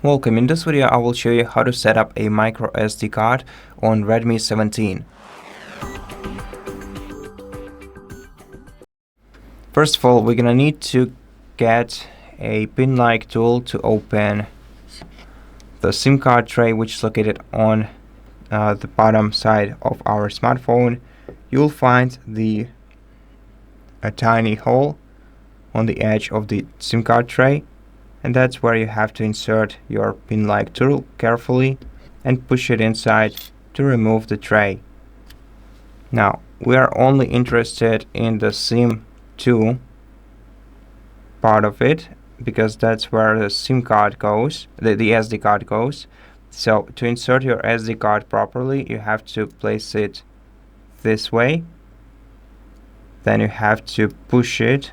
Welcome. In this video I will show you how to set up a micro SD card on Redmi 17. First of all, we're gonna need to get a pin-like tool to open the SIM card tray, which is located on the bottom side of our smartphone. You'll find a tiny hole on the edge of the SIM card tray, and that's where you have to insert your pin-like tool carefully and push it inside to remove the tray. Now, we are only interested in the SIM2 part of it because that's where the SIM card goes, the SD card goes. So to insert your SD card properly, you have to place it this way. Then you have to push it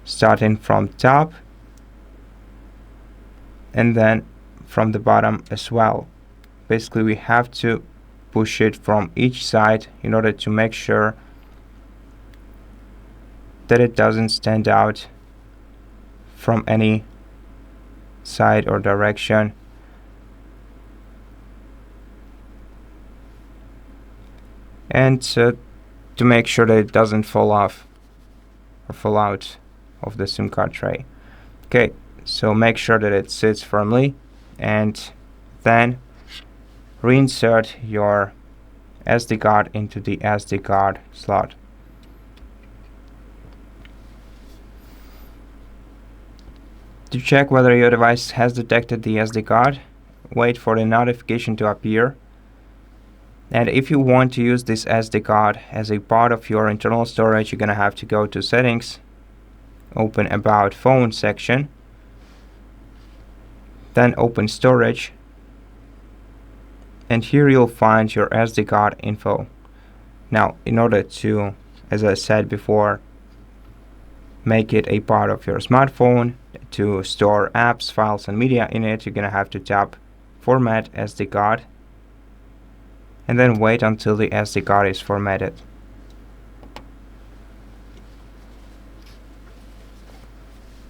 starting from top and then from the bottom as well. Basically, we have to push it from each side in order to make sure that it doesn't stand out from any side or direction. And to make sure that it doesn't fall off or fall out of the SIM card tray. Okay, so make sure that it sits firmly and then reinsert your SD card into the SD card slot. To check whether your device has detected the SD card, wait for the notification to appear. And if you want to use this SD card as a part of your internal storage, you're gonna have to go to Settings, open About Phone section, then open Storage, and here you'll find your SD card info. Now, in order to, as I said before, make it a part of your smartphone, to store apps, files, and media in it, you're gonna have to tap Format SD card and then wait until the SD card is formatted.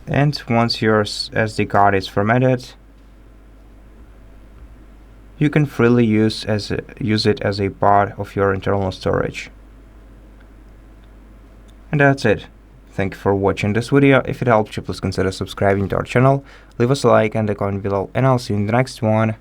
And once your SD card is formatted, you can freely use it as a part of your internal storage. And that's it. Thank you for watching this video. If it helped you, please consider subscribing to our channel, leave us a like and a comment below, and I'll see you in the next one.